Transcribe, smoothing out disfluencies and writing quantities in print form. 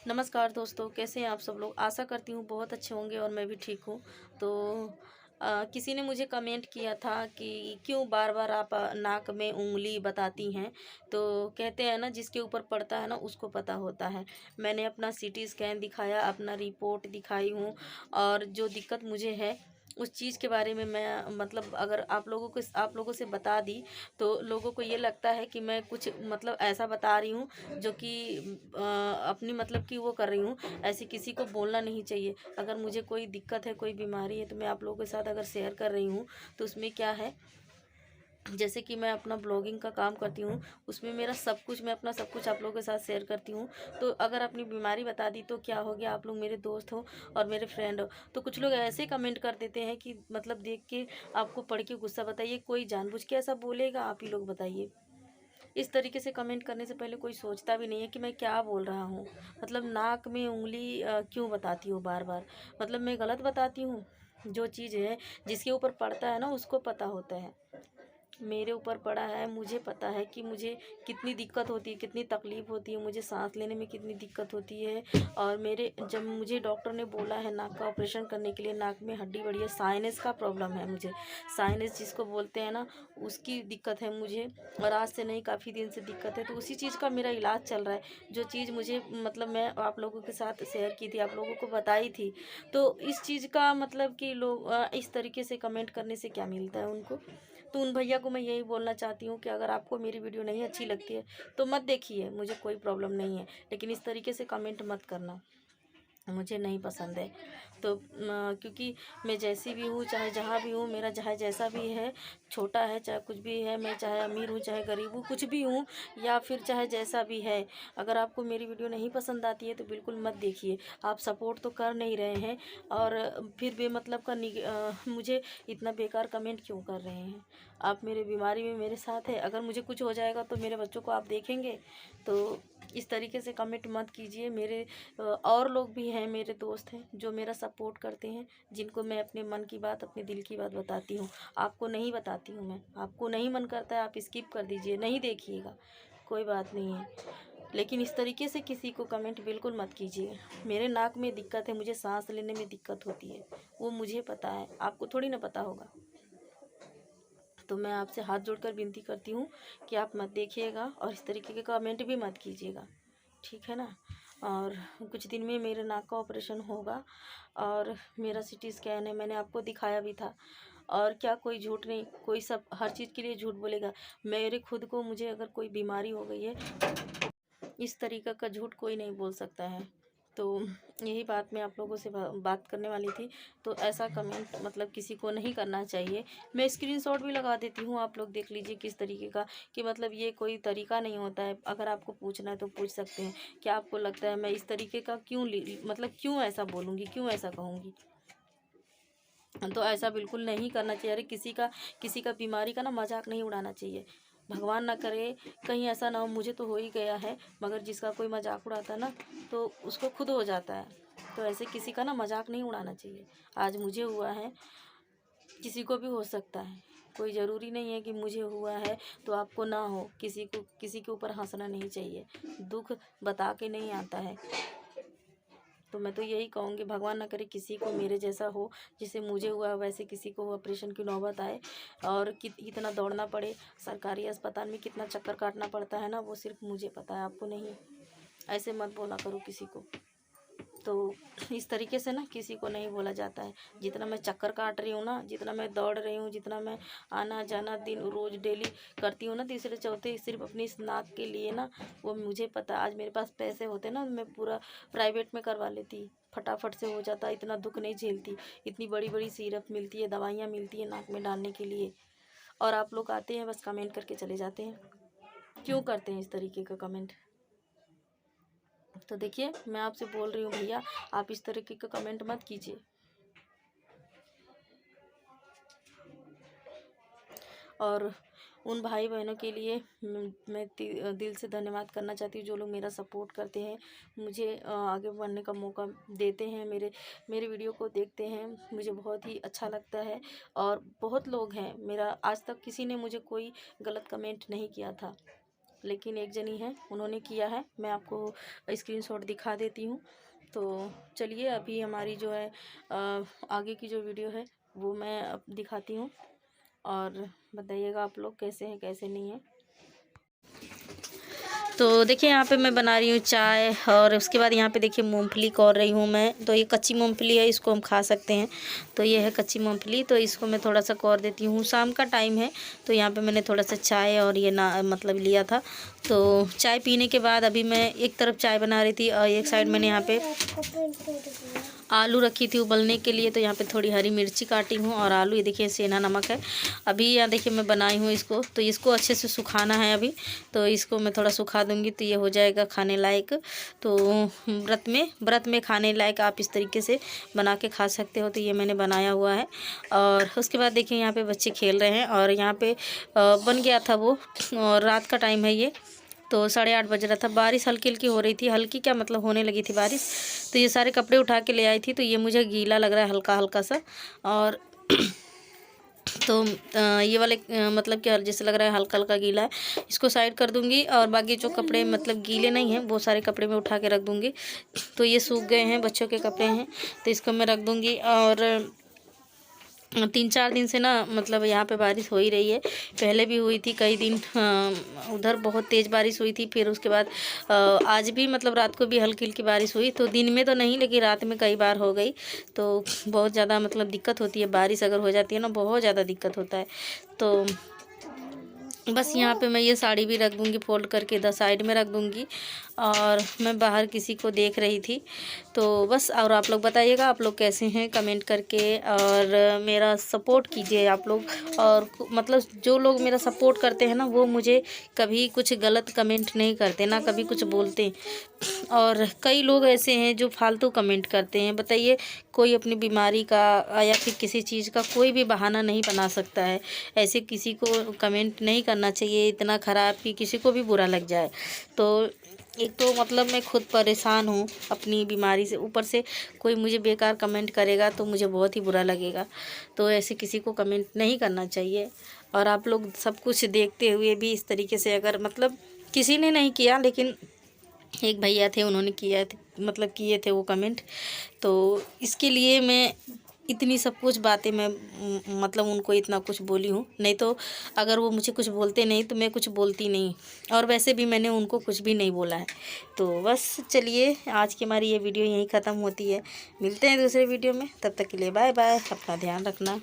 नमस्कार दोस्तों, कैसे हैं आप सब लोग। आशा करती हूँ बहुत अच्छे होंगे और मैं भी ठीक हूँ। तो किसी ने मुझे कमेंट किया था कि क्यों बार बार आप नाक में उंगली बताती हैं। तो कहते हैं ना, जिसके ऊपर पड़ता है ना उसको पता होता है। मैंने अपना सीटी स्कैन दिखाया, अपना रिपोर्ट दिखाई हूँ, और जो दिक्कत मुझे है उस चीज़ के बारे में मैं मतलब अगर आप लोगों से बता दी तो लोगों को ये लगता है कि मैं कुछ मतलब ऐसा बता रही हूँ जो कि अपनी मतलब कि वो कर रही हूँ। ऐसे किसी को बोलना नहीं चाहिए। अगर मुझे कोई दिक्कत है, कोई बीमारी है, तो मैं आप लोगों के साथ अगर शेयर कर रही हूँ तो उसमें क्या है, जैसे कि मैं अपना ब्लॉगिंग का काम करती हूँ, उसमें मेरा सब कुछ, मैं अपना सब कुछ आप लोगों के साथ शेयर करती हूँ। तो अगर अपनी बीमारी बता दी तो क्या हो गया, आप लोग मेरे दोस्त हो और मेरे फ्रेंड हो। तो कुछ लोग ऐसे कमेंट कर देते हैं कि मतलब देख के आपको पढ़ के गुस्सा। बताइए, कोई जानबूझ के ऐसा बोलेगा? आप ही लोग बताइए। इस तरीके से कमेंट करने से पहले कोई सोचता भी नहीं है कि मैं क्या बोल रहा हूँ। मतलब नाक में उंगली क्यों बताती हूँ बार बार? मतलब मैं गलत बताती हूँ? जो चीज़ है, जिसके ऊपर पड़ता है ना उसको पता होता है। मेरे ऊपर पड़ा है, मुझे पता है कि मुझे कितनी दिक्कत होती है, कितनी तकलीफ़ होती है, मुझे साँस लेने में कितनी दिक्कत होती है। और मेरे जब मुझे डॉक्टर ने बोला है नाक का ऑपरेशन करने के लिए, नाक में हड्डी बढ़ी है, साइनस का प्रॉब्लम है मुझे। साइनस जिसको बोलते हैं ना, उसकी दिक्कत है मुझे। और आज से नहीं, काफ़ी दिन से दिक्कत है, तो उसी चीज़ का मेरा इलाज चल रहा है। जो चीज़ मुझे मतलब मैं आप लोगों के साथ शेयर की थी, आप लोगों को बताई थी। तो इस चीज़ का मतलब कि लोग इस तरीके से कमेंट करने से क्या मिलता है उनको। तो उन भैया को मैं यही बोलना चाहती हूँ कि अगर आपको मेरी वीडियो नहीं अच्छी लगती है तो मत देखिए, मुझे कोई प्रॉब्लम नहीं है। लेकिन इस तरीके से कमेंट मत करना, मुझे नहीं पसंद है। तो क्योंकि मैं जैसी भी हूँ, चाहे जहाँ भी हूँ, मेरा चाहे जैसा भी है, छोटा है चाहे कुछ भी है, मैं चाहे अमीर हूँ चाहे गरीब हूँ, कुछ भी हूँ, या फिर चाहे जैसा भी है, अगर आपको मेरी वीडियो नहीं पसंद आती है तो बिल्कुल मत देखिए। आप सपोर्ट तो कर नहीं रहे हैं, और फिर बेमतलब का मुझे इतना बेकार कमेंट क्यों कर रहे हैं। आप मेरे बीमारी में मेरे साथ है, अगर मुझे कुछ हो जाएगा तो मेरे बच्चों को आप देखेंगे। तो इस तरीके से कमेंट मत कीजिए। मेरे और लोग भी हैं, मेरे दोस्त हैं जो मेरा सपोर्ट करते हैं, जिनको मैं अपने मन की बात, अपने दिल की बात बताती हूँ। आपको नहीं बताती हूँ मैं। आपको नहीं मन करता है, आप स्किप कर दीजिए, नहीं देखिएगा, कोई बात नहीं है। लेकिन इस तरीके से किसी को कमेंट बिल्कुल मत कीजिए। मेरे नाक में दिक्कत है, मुझे सांस लेने में दिक्कत होती है, वो मुझे पता है, आपको थोड़ी ना पता होगा। तो मैं आपसे हाथ जोड़कर विनती करती हूँ कि आप मत देखिएगा और इस तरीके के कमेंट भी मत कीजिएगा, ठीक है ना। और कुछ दिन में मेरे नाक का ऑपरेशन होगा, और मेरा सीटी स्कैन है, मैंने आपको दिखाया भी था। और क्या कोई झूठ नहीं, कोई सब हर चीज़ के लिए झूठ बोलेगा। मेरे खुद को, मुझे अगर कोई बीमारी हो गई है, इस तरीक़े का झूठ कोई नहीं बोल सकता है। तो यही बात मैं आप लोगों से बात करने वाली थी। तो ऐसा कमेंट मतलब किसी को नहीं करना चाहिए। मैं स्क्रीनशॉट भी लगा देती हूँ, आप लोग देख लीजिए किस तरीके का, कि मतलब ये कोई तरीका नहीं होता है। अगर आपको पूछना है तो पूछ सकते हैं। क्या आपको लगता है मैं इस तरीके का क्यों मतलब क्यों ऐसा बोलूँगी, क्यों ऐसा कहूँगी? तो ऐसा बिल्कुल नहीं करना चाहिए। अरे किसी का बीमारी का ना मजाक नहीं उड़ाना चाहिए। भगवान ना करे कहीं ऐसा ना हो, मुझे तो हो ही गया है, मगर जिसका कोई मजाक उड़ाता ना तो उसको खुद हो जाता है। तो ऐसे किसी का ना मजाक नहीं उड़ाना चाहिए। आज मुझे हुआ है, किसी को भी हो सकता है। कोई ज़रूरी नहीं है कि मुझे हुआ है तो आपको ना हो। किसी के ऊपर हंसना नहीं चाहिए। दुख बता के नहीं आता है। तो मैं तो यही कहूँगी, भगवान ना करे किसी को मेरे जैसा हो, जिसे मुझे हुआ वैसे किसी को ऑपरेशन की नौबत आए, और इतना दौड़ना पड़े। सरकारी अस्पताल में कितना चक्कर काटना पड़ता है ना, वो सिर्फ मुझे पता है, आपको नहीं। ऐसे मत बोला करो किसी को। तो इस तरीके से ना किसी को नहीं बोला जाता है। जितना मैं चक्कर काट रही हूँ ना, जितना मैं दौड़ रही हूँ, जितना मैं आना जाना दिन रोज़ डेली करती हूँ ना, तीसरे चौथे सिर्फ अपनी इस नाक के लिए ना, वो मुझे पता। आज मेरे पास पैसे होते ना, मैं पूरा प्राइवेट में करवा लेती, फटाफट से हो जाता, इतना दुख नहीं झेलती। इतनी बड़ी बड़ी सिरप मिलती है, दवाइयाँ मिलती है नाक में डालने के लिए, और आप लोग आते हैं बस कमेंट करके चले जाते हैं। क्यों करते हैं इस तरीके का कमेंट? तो देखिए, मैं आपसे बोल रही हूँ भैया, आप इस तरीके का कमेंट मत कीजिए। और उन भाई बहनों के लिए मैं दिल से धन्यवाद करना चाहती हूँ, जो लोग मेरा सपोर्ट करते हैं, मुझे आगे बढ़ने का मौका देते हैं, मेरे वीडियो को देखते हैं। मुझे बहुत ही अच्छा लगता है। और बहुत लोग हैं, मेरा आज तक किसी ने मुझे कोई गलत कमेंट नहीं किया था। लेकिन एक जनी है उन्होंने किया है, मैं आपको स्क्रीनशॉट दिखा देती हूँ। तो चलिए अभी हमारी जो है आगे की जो वीडियो है वो मैं अब दिखाती हूँ, और बताइएगा आप लोग कैसे हैं कैसे नहीं हैं। तो देखिए यहाँ पे मैं बना रही हूँ चाय, और उसके बाद यहाँ पे देखिए मूंगफली कौर रही हूँ मैं। तो ये कच्ची मूंगफली है, इसको हम खा सकते हैं। तो ये है कच्ची मूंगफली, तो इसको मैं थोड़ा सा कौर देती हूँ। शाम का टाइम है तो यहाँ पे मैंने थोड़ा सा चाय और ये ना मतलब लिया था। तो चाय पीने के बाद अभी मैं एक तरफ चाय बना रही थी और एक साइड मैंने यहाँ पे आलू रखी थी उबलने के लिए। तो यहाँ पे थोड़ी हरी मिर्ची काटी हूँ और आलू, ये देखिए सेंधा नमक है। अभी यहाँ देखिए मैं बनाई हूँ इसको, तो इसको अच्छे से सुखाना है अभी। तो इसको मैं थोड़ा सुखा दूँगी तो ये हो जाएगा खाने लायक। तो व्रत में खाने लायक आप इस तरीके से बना के खा सकते हो। तो ये मैंने बनाया हुआ है। और उसके बाद देखिए यहाँ पे बच्चे खेल रहे हैं, और यहाँ पे बन गया था वो, और रात का टाइम है ये। तो 8:30 बज रहा था, बारिश हल्की हल्की हो रही थी, हल्की क्या मतलब होने लगी थी बारिश। तो ये सारे कपड़े उठा के ले आई थी, तो ये मुझे गीला लग रहा है हल्का हल्का सा। और तो ये वाले मतलब कि जैसे लग रहा है हल्का हल्का गीला है, इसको साइड कर दूंगी। और बाकी जो कपड़े मतलब गीले नहीं हैं वो सारे कपड़े मैं उठा के रख दूंगी। तो ये सूख गए हैं, बच्चों के कपड़े हैं, तो इसको मैं रख दूंगी। और 3-4 दिन से ना मतलब यहाँ पे बारिश हो ही रही है। पहले भी हुई थी कई दिन, उधर बहुत तेज़ बारिश हुई थी। फिर उसके बाद आज भी मतलब रात को भी हल्की हल्की बारिश हुई। तो दिन में तो नहीं, लेकिन रात में कई बार हो गई। तो बहुत ज़्यादा मतलब दिक्कत होती है, बारिश अगर हो जाती है ना बहुत ज़्यादा दिक्कत होता है। तो बस यहाँ पे मैं ये साड़ी भी रख दूँगी, फोल्ड करके इधर साइड में रख दूँगी। और मैं बाहर किसी को देख रही थी। तो बस, और आप लोग बताइएगा आप लोग कैसे हैं कमेंट करके, और मेरा सपोर्ट कीजिए आप लोग। और मतलब जो लोग मेरा सपोर्ट करते हैं ना वो मुझे कभी कुछ गलत कमेंट नहीं करते, ना कभी कुछ बोलते। और कई लोग ऐसे हैं जो फालतू कमेंट करते हैं। बताइए, कोई अपनी बीमारी का या फिर किसी चीज़ का कोई भी बहाना नहीं बना सकता है। ऐसे किसी को कमेंट नहीं करना चाहिए इतना ख़राब कि किसी को भी बुरा लग जाए। तो एक तो मतलब मैं खुद परेशान हूँ अपनी बीमारी से, ऊपर से कोई मुझे बेकार कमेंट करेगा तो मुझे बहुत ही बुरा लगेगा। तो ऐसे किसी को कमेंट नहीं करना चाहिए। और आप लोग सब कुछ देखते हुए भी इस तरीके से, अगर मतलब किसी ने नहीं किया लेकिन एक भैया थे उन्होंने किया थे, मतलब किए थे वो कमेंट। तो इसके लिए मैं इतनी सब कुछ बातें मैं मतलब उनको इतना कुछ बोली हूँ। नहीं तो अगर वो मुझे कुछ बोलते नहीं तो मैं कुछ बोलती नहीं, और वैसे भी मैंने उनको कुछ भी नहीं बोला है। तो बस चलिए, आज की हमारी ये वीडियो यहीं ख़त्म होती है। मिलते हैं दूसरे वीडियो में, तब तक के लिए बाय बाय, अपना ध्यान रखना।